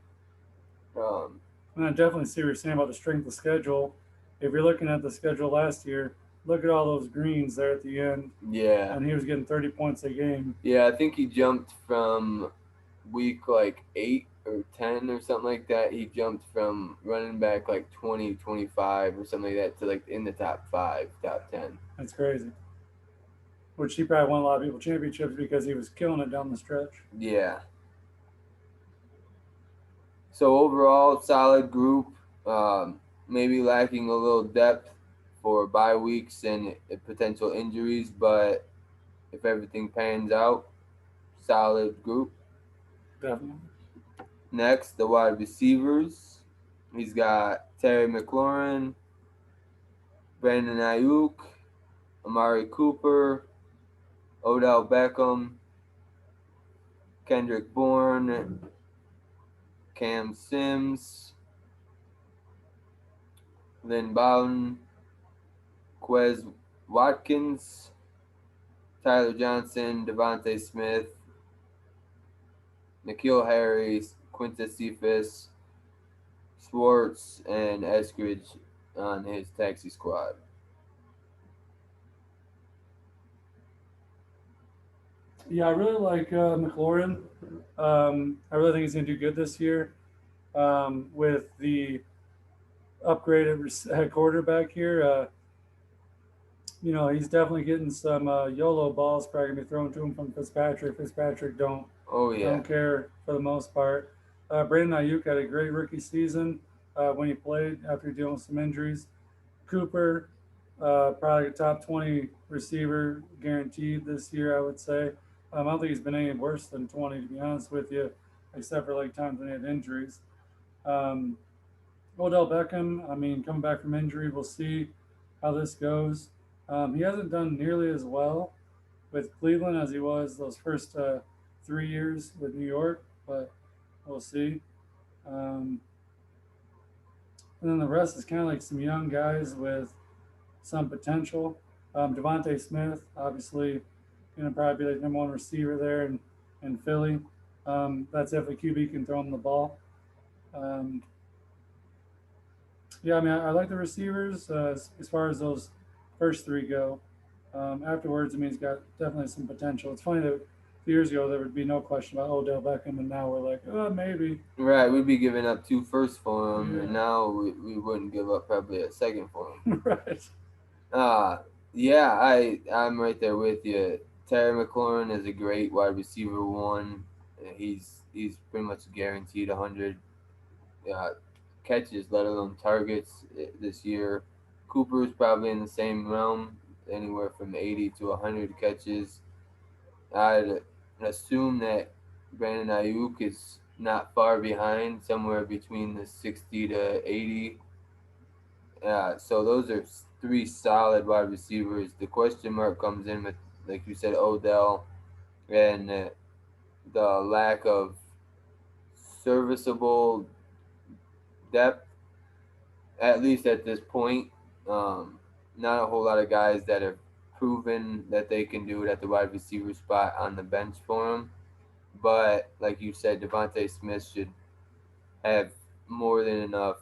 Um, And I definitely see what you're saying about the strength of schedule. If you're looking at the schedule last year, look at all those greens there at the end, yeah, and he was getting 30 points a game. yeah. I think he jumped from week like 8 or 10 or something like that. He jumped from running back like 20, 25 or something like that to like in the top five, top 10. That's crazy. Which he probably won a lot of people championships because he was killing it down the stretch. Yeah. So overall, solid group. Maybe lacking a little depth for bye weeks and potential injuries, but if everything pans out, solid group. Definitely. Next, the wide receivers. He's got Terry McLaurin, Brandon Ayuk, Amari Cooper, Odell Beckham, Kendrick Bourne, Cam Sims, Lynn Bowden, Quez Watkins, Tyler Johnson, Devontae Smith, Nikhil Harris, Quintus Cephas, Schwartz, and Eskridge on his taxi squad. Yeah, I really like McLaurin. I really think he's going to do good this year with the upgraded quarterback here. He's definitely getting some YOLO balls probably gonna be thrown to him from Fitzpatrick. Fitzpatrick Oh yeah, don't care for the most part. Brandon Ayuk had a great rookie season when he played after dealing with some injuries. Cooper, probably a top 20 receiver guaranteed this year, I would say. I don't think he's been any worse than 20, to be honest with you, except for like times when he had injuries. Um, Odell Beckham, I mean, coming back from injury, we'll see how this goes. He hasn't done nearly as well with Cleveland as he was those first 3 years with New York, but we'll see. Um, and then the rest is kind of like some young guys with some potential. Devontae Smith, obviously, going to probably be like number one receiver there in Philly. That's if a QB can throw him the ball. Um, yeah, I mean, I like the receivers as far as those first three go. Afterwards, I mean, he's got definitely some potential. It's funny that a few years ago there would be no question about Odell Beckham, and now we're like, oh, maybe. right. We'd be giving up two first for him, and Yeah, now we wouldn't give up probably a second for him. right. Uh yeah, I'm right there with you. Terry McLaurin is a great wide receiver one. He's pretty much guaranteed 100 uh, catches, let alone targets this year. Cooper's probably in the same realm, anywhere from 80 to 100 catches. I'd assume that Brandon Ayuk is not far behind, somewhere between the 60 to 80. So those are three solid wide receivers. The question mark comes in with, like you said, Odell and the lack of serviceable depth, at least at this point. Um, Not a whole lot of guys that have proven that they can do it at the wide receiver spot on the bench for him. But like you said, Devontae Smith should have more than enough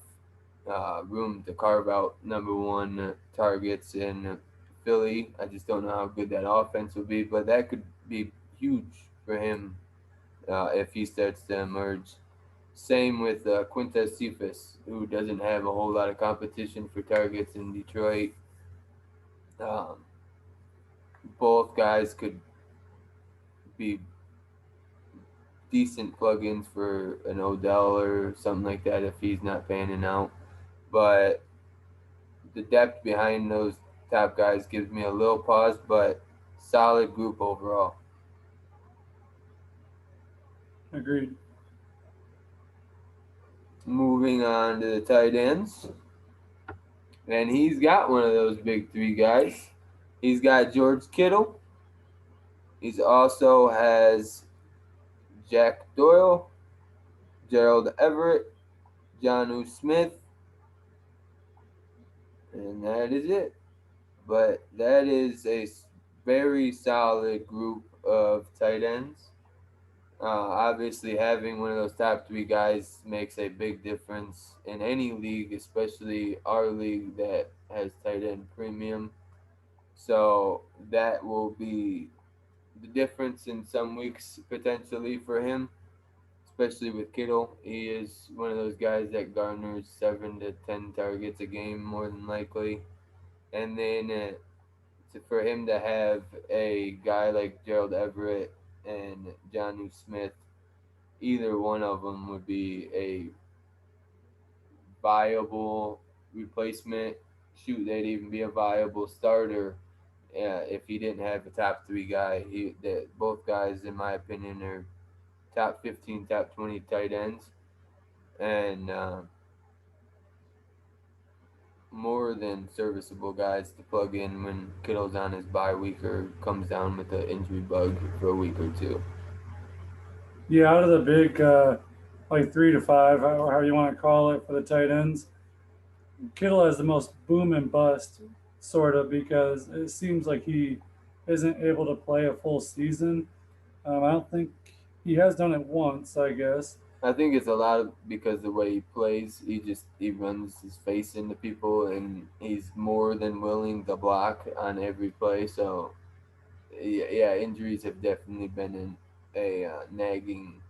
room to carve out number one targets in Philly. I just don't know how good that offense will be, but that could be huge for him if he starts to emerge. Same with Quintez Cephas, who doesn't have a whole lot of competition for targets in Detroit. Um, Both guys could be decent plugins for an Odell or something like that if he's not panning out. But the depth behind those top guys gives me a little pause, but solid group overall. Agreed. Moving on to the tight ends, and he's got one of those big three guys. He's got George Kittle. He's also has Jack Doyle, Gerald Everett, Johnu Smith, and that is it. But that is a very solid group of tight ends. Obviously, having one of those top three guys makes a big difference in any league, especially our league that has tight end premium. So that will be the difference in some weeks potentially for him, especially with Kittle. He is one of those guys that garners 7 to 10 targets a game more than likely. And then for him to have a guy like Gerald Everett and Johnu Smith, either one of them would be a viable replacement. Shoot, they'd even be a viable starter if he didn't have a top three guy. That both guys, in my opinion, are top 15, top 20 tight ends, and more than serviceable guys to plug in when Kittle's on his bye week or comes down with an injury bug for a week or two. Yeah, out of the big, like 3 to 5, however you want to call it, for the tight ends, Kittle has the most boom and bust, sort of, because it seems like he isn't able to play a full season. I don't think he has done it once, I guess. I think it's a lot of because the way he plays, he runs his face into people, and he's more than willing to block on every play. So yeah, injuries have definitely been a nagging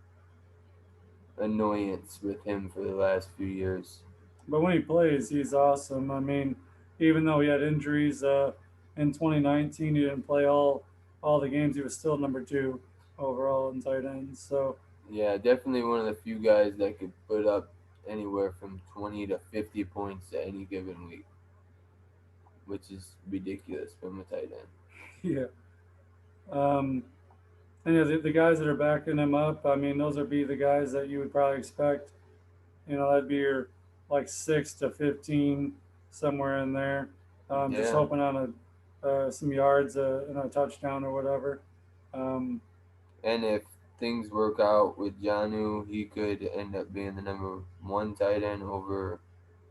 annoyance with him for the last few years. But when he plays, he's awesome. I mean, even though he had injuries in 2019, he didn't play all the games. He was still number two overall in tight ends. So Yeah, definitely one of the few guys that could put up anywhere from 20 to 50 points any given week, which is ridiculous from a tight end. yeah. Um, and yeah, the guys that are backing him up, I mean, those would be the guys that you would probably expect. You know, that'd be your like 6 to 15, somewhere in there. Just Yeah, hoping on a some yards and a touchdown or whatever. Um, and if things work out with Janu, he could end up being the number one tight end over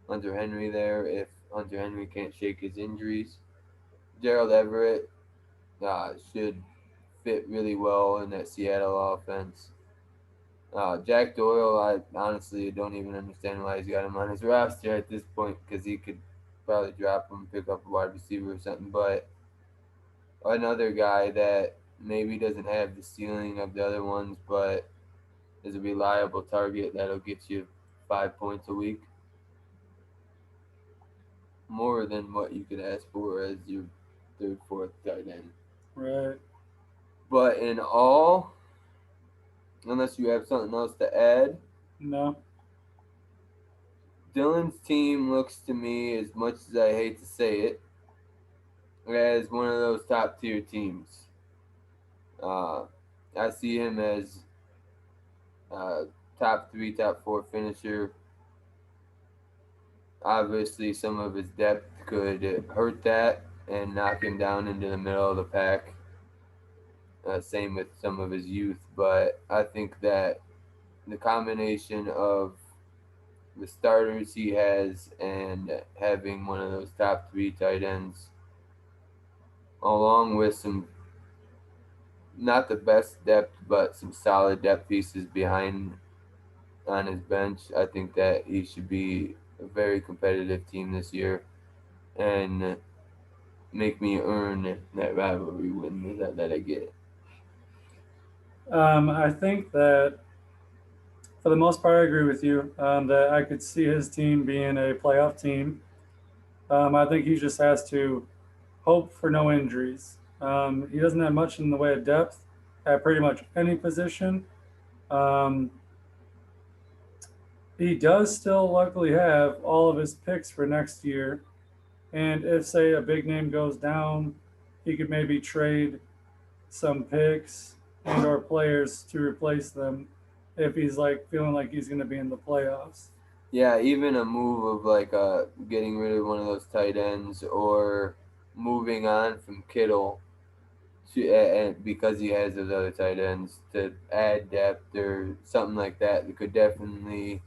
Hunter Henry there if Hunter Henry can't shake his injuries. Gerald Everett should fit really well in that Seattle offense. Jack Doyle, I honestly don't even understand why he's got him on his roster at this point because he could probably drop him, pick up a wide receiver or something. But another guy that maybe doesn't have the ceiling of the other ones, but is a reliable target that'll get you 5 points a week, more than what you could ask for as your third, fourth tight end. right. But in all, unless you have something else to add, No. Dylan's team looks to me, as much as I hate to say it, as one of those top tier teams. Uh, I see him as uh, top three, top four finisher. Obviously, some of his depth could hurt that and knock him down into the middle of the pack. Same with some of his youth, but I think that the combination of the starters he has and having one of those top three tight ends, along with some not the best depth, but some solid depth pieces behind on his bench, I think that he should be a very competitive team this year and make me earn that rivalry win that I get. I think that for the most part, I agree with you that I could see his team being a playoff team. I think he just has to hope for no injuries. He doesn't have much in the way of depth at pretty much any position. Um, he does still luckily have all of his picks for next year. And if say a big name goes down, he could maybe trade some picks and or players to replace them if he's like feeling like he's going to be in the playoffs. Yeah, even a move of like getting rid of one of those tight ends or moving on from Kittle to and because he has those other tight ends to add depth or something like that, it could definitely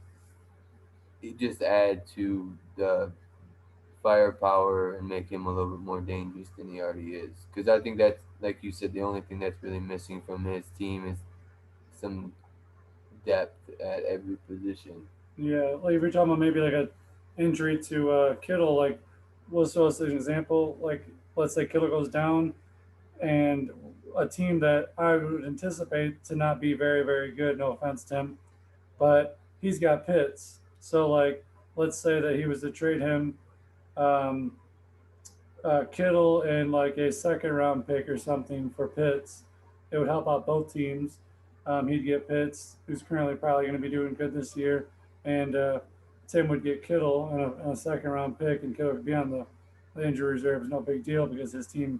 just add to the firepower and make him a little bit more dangerous than he already is. Because I think that's, like you said, the only thing that's really missing from his team is some depth at every position. Yeah, like if you're talking about maybe like a injury to Kittle, like let's throw us an example. Like let's say Kittle goes down, and a team that I would anticipate to not be very very good. No offense, Tim, but he's got Pitts. So like let's say that he was to trade him um, Kittle and like a second round pick or something for Pitts. It would help out both teams. He'd get Pitts, who's currently probably going to be doing good this year, and Tim would get Kittle and a second round pick, and Kittle would be on the injury reserve. It's no big deal because his team,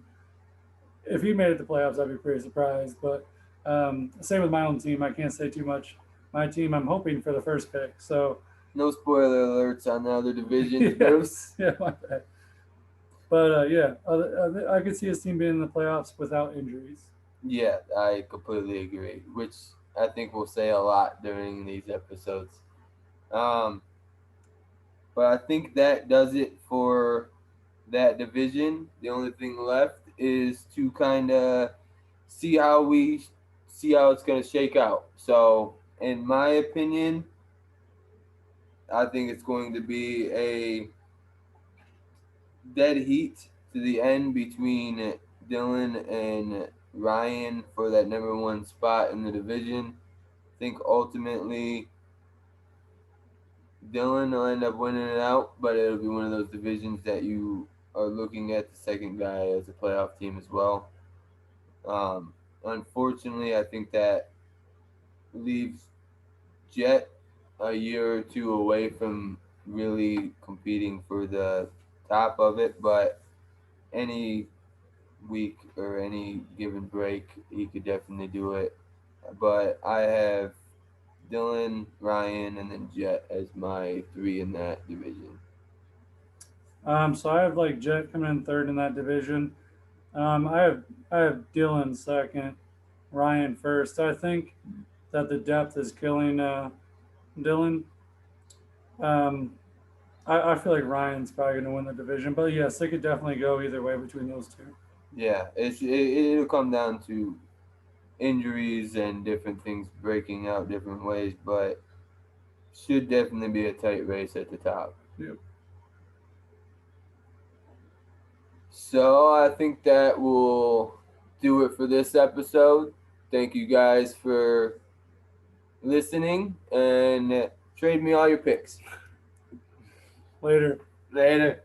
if he made it to playoffs, I'd be pretty surprised. But same with my own team. I can't say too much. My team, I'm hoping for the first pick. So No spoiler alerts on the other divisions, yeah, Bruce. yeah, my bad. But yeah, I could see his team being in the playoffs without injuries. Yeah, I completely agree, which I think we'll say a lot during these episodes. Um, but I think that does it for that division. The only thing left is to kind of see how it's going to shake out. So, in my opinion, I think it's going to be a dead heat to the end between Dylan and Ryan for that number one spot in the division. I think ultimately Dylan will end up winning it out, but it'll be one of those divisions that you are looking at the second guy as a playoff team as well. Unfortunately, I think that leaves Jet a year or two away from really competing for the top of it, but any week or any given break, he could definitely do it. But I have Dylan, Ryan, and then Jet as my three in that division. So I have like Jet coming in third in that division. I have Dylan second, Ryan first. I think that the depth is killing Dylan. Um, I feel like Ryan's probably going to win the division, but yes, it could definitely go either way between those two. Yeah, it'll come down to injuries and different things breaking out different ways, but should definitely be a tight race at the top. Yep. So I think that will do it for this episode. Thank you guys for listening and trade me all your picks. Later. Later.